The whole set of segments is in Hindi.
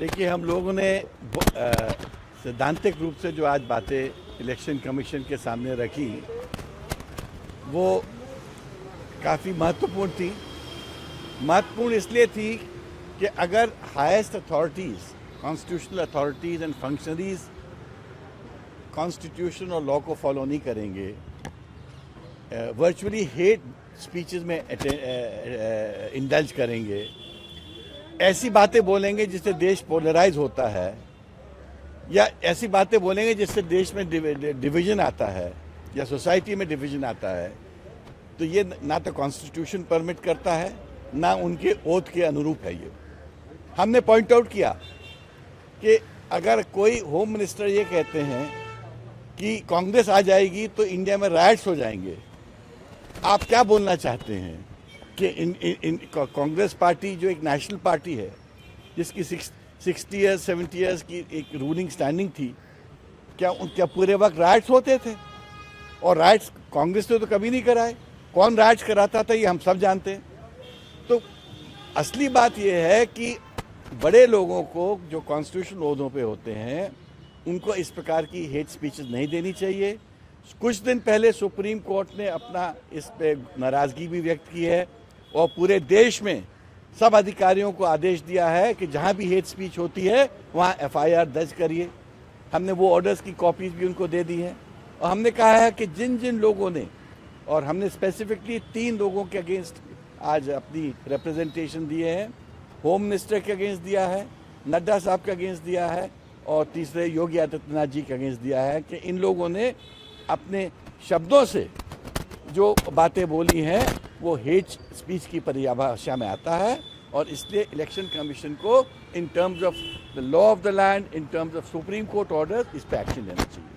देखिए, हम लोगों ने सैद्धांतिक रूप से जो आज बातें इलेक्शन कमीशन के सामने रखी वो काफ़ी महत्वपूर्ण थी। महत्वपूर्ण इसलिए थी कि अगर highest authorities, constitutional authorities and functionaries constitution और लॉ को फॉलो नहीं करेंगे, वर्चुअली हेट स्पीचेस में इंडल्ज करेंगे, ऐसी बातें बोलेंगे जिससे देश पोलराइज होता है, या ऐसी बातें बोलेंगे जिससे देश में डिवीजन आता है या सोसाइटी में डिवीजन आता है, तो ये ना तो कॉन्स्टिट्यूशन परमिट करता है ना उनके ओथ के अनुरूप है। ये हमने पॉइंट आउट किया कि अगर कोई होम मिनिस्टर ये कहते हैं कि कांग्रेस आ जाएगी तो इंडिया में राइट्स हो जाएंगे, आप क्या बोलना चाहते हैं कि कांग्रेस पार्टी जो एक नेशनल पार्टी है जिसकी 60 ईयर्स 70 ईयर्स की एक रूलिंग स्टैंडिंग थी, क्या पूरे वक्त राइट्स होते थे? और राइट्स कांग्रेस ने तो कभी नहीं कराए। कौन राइट्स कराता था ये हम सब जानते हैं। तो असली बात यह है कि बड़े लोगों को जो कॉन्स्टिट्यूशनल ओहदों पे होते हैं उनको इस प्रकार की हेट स्पीचेस नहीं देनी चाहिए। कुछ दिन पहले सुप्रीम कोर्ट ने अपना इस पे नाराज़गी भी व्यक्त की है और पूरे देश में सब अधिकारियों को आदेश दिया है कि जहां भी हेट स्पीच होती है वहां एफआईआर दर्ज करिए। हमने वो ऑर्डर्स की कॉपीज भी उनको दे दी हैं और हमने कहा है कि जिन जिन लोगों ने, और हमने स्पेसिफिकली 3 लोगों के अगेंस्ट आज अपनी रिप्रेजेंटेशन दिए हैं। होम मिनिस्टर के अगेंस्ट दिया है, नड्डा साहब के अगेंस्ट दिया है और तीसरे योगी आदित्यनाथ जी के अगेंस्ट दिया है कि इन लोगों ने अपने शब्दों से जो बातें बोली हैं वो हेट स्पीच की परिभाषा में आता है और इसलिए इलेक्शन कमीशन को in terms of the law of the land, in terms of supreme court order, इस पर एक्शन लेना चाहिए।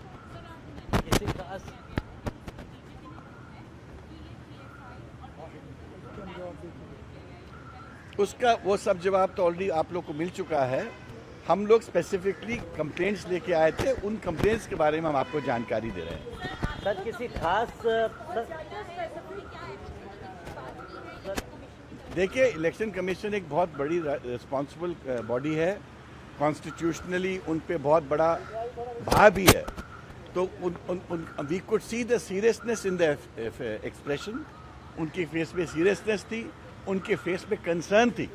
उसका वो सब जवाब तो ऑलरेडी आप लोग को मिल चुका है। हम लोग स्पेसिफिकली कंप्लेंट्स लेके आए थे, उन कंप्लेंट्स के बारे में हम आपको जानकारी दे रहे हैं। सर किसी खास देखिए, इलेक्शन कमीशन एक बहुत बड़ी रिस्पॉन्सिबल बॉडी है, कॉन्स्टिट्यूशनली उन पे बहुत बड़ा भार भी है। तो we could see the seriousness in the expression. उनके फेस पे सीरियसनेस थी, उनके फेस पे कंसर्न थी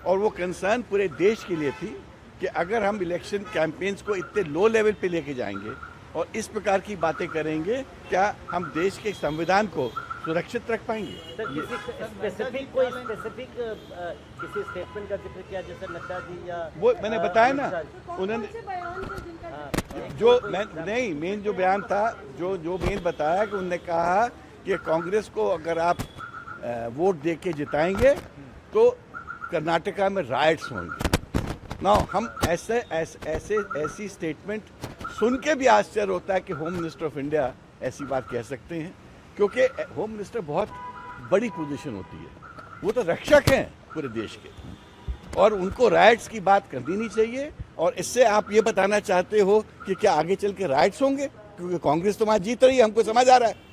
और वो कंसर्न पूरे देश के लिए थी कि अगर हम इलेक्शन कैंपेन्स को इतने लो लेवल पे लेके जाएंगे और इस प्रकार की बातें करेंगे, क्या हम देश के संविधान को सुरक्षित रख पाएंगे? सर किसी स्टेटमेंट का जिक्र किया जैसे नड्डा जी या वो मैंने बताया ना, उन्होंने जो मेन जो बयान था, जो मेन बताया कि उन्होंने कहा कि कांग्रेस को अगर आप वोट दे के जिताएंगे तो कर्नाटका में राइट्स होंगे ना। हम ऐसी स्टेटमेंट सुन के भी आश्चर्य होता है कि होम मिनिस्टर ऑफ इंडिया ऐसी बात कह सकते हैं, क्योंकि होम मिनिस्टर बहुत बड़ी पोजीशन होती है, वो तो रक्षक हैं पूरे देश के और उनको राइट्स की बात करनी नहीं चाहिए। और इससे आप ये बताना चाहते हो कि क्या आगे चल के राइट्स होंगे, क्योंकि कांग्रेस तो वहाँ जीत रही है, हमको समझ आ रहा है।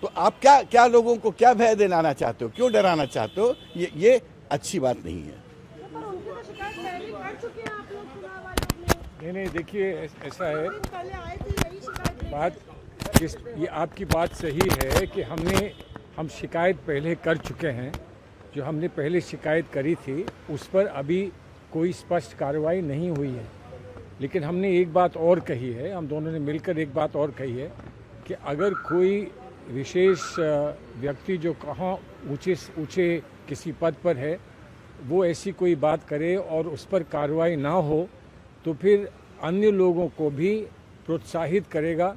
तो आप क्या लोगों को क्या भय दिलाना चाहते हो, क्यों डराना चाहते हो? ये अच्छी बात नहीं है। नहीं, देखिए ऐसा है, बात ये आपकी बात सही है कि हम शिकायत पहले कर चुके हैं। जो हमने पहले शिकायत करी थी उस पर अभी कोई स्पष्ट कार्रवाई नहीं हुई है, लेकिन हमने एक बात और कही है, हम दोनों ने मिलकर एक बात और कही है कि अगर कोई विशेष व्यक्ति जो कहाँ ऊंचे किसी पद पर है वो ऐसी कोई बात करे और उस पर कार्रवाई ना हो तो फिर अन्य लोगों को भी प्रोत्साहित करेगा,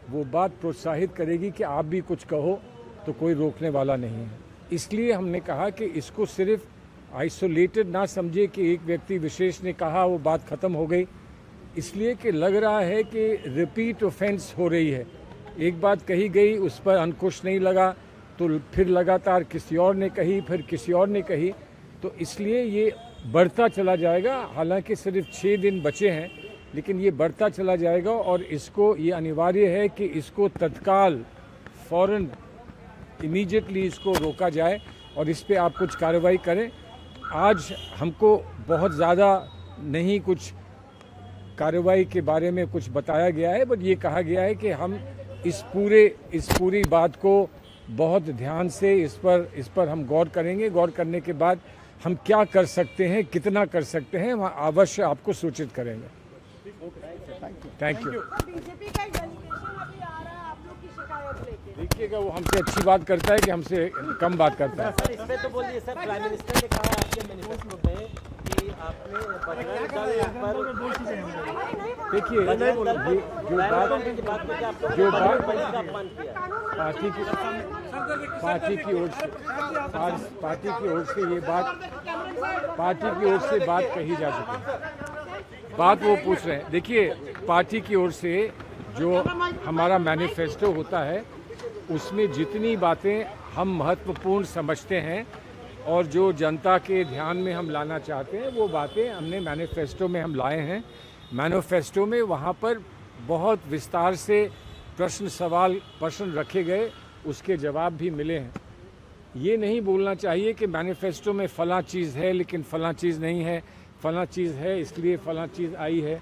वो बात प्रोत्साहित करेगी कि आप भी कुछ कहो तो कोई रोकने वाला नहीं है। इसलिए हमने कहा कि इसको सिर्फ आइसोलेटेड ना समझे कि एक व्यक्ति विशेष ने कहा वो बात ख़त्म हो गई, इसलिए कि लग रहा है कि रिपीट ऑफेंस हो रही है। एक बात कही गई, उस पर अंकुश नहीं लगा तो फिर लगातार किसी और ने कही, फिर किसी और ने कही, तो इसलिए ये बढ़ता चला जाएगा। हालांकि सिर्फ 6 दिन बचे हैं, लेकिन ये बढ़ता चला जाएगा और इसको ये अनिवार्य है कि इसको तत्काल फौरन इमीडिएटली इसको रोका जाए और इस पे आप कुछ कार्रवाई करें। आज हमको बहुत ज़्यादा नहीं कुछ कार्रवाई के बारे में कुछ बताया गया है, बट ये कहा गया है कि हम इस पूरी बात को बहुत ध्यान से इस पर हम गौर करेंगे। गौर करने के बाद हम क्या कर सकते हैं, कितना कर सकते हैं, हम अवश्य आपको सूचित करेंगे। Thank you. बीजेपी का एक डेलीगेशन अभी आ रहा है आप लोग की शिकायत लेके। देखिएगा, वो हमसे अच्छी बात करता है कि हमसे कम बात करता है। सर इस पे तो बोलिए सर, प्राइम मिनिस्टर ने कहा आपके मैनिफेस्टो में कि आपने बजरंग दल पर देखिए, ये जो बात अपमान किया पार्टी की ओर से ये बात पार्टी की ओर से बात कही जा चुकी है। बात वो पूछ रहे हैं। देखिए, पार्टी की ओर से जो हमारा मैनिफेस्टो होता है उसमें जितनी बातें हम महत्वपूर्ण समझते हैं और जो जनता के ध्यान में हम लाना चाहते हैं वो बातें हमने मैनिफेस्टो में हम लाए हैं। मैनिफेस्टो में वहाँ पर बहुत विस्तार से प्रश्न रखे गए, उसके जवाब भी मिले हैं। ये नहीं बोलना चाहिए कि मैनिफेस्टो में फलां चीज़ है लेकिन फलां चीज़ नहीं है, फलां चीज़ है इसलिए फलां चीज़ आई है।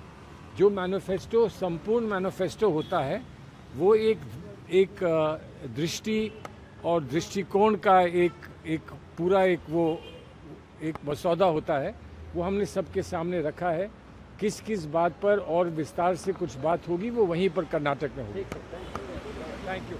जो मैनिफेस्टो संपूर्ण मैनिफेस्टो होता है वो एक दृष्टि और दृष्टिकोण का एक पूरा एक मसौदा होता है। वो हमने सबके सामने रखा है। किस किस बात पर और विस्तार से कुछ बात होगी वो वहीं पर कर्नाटक में होगी। Thank you.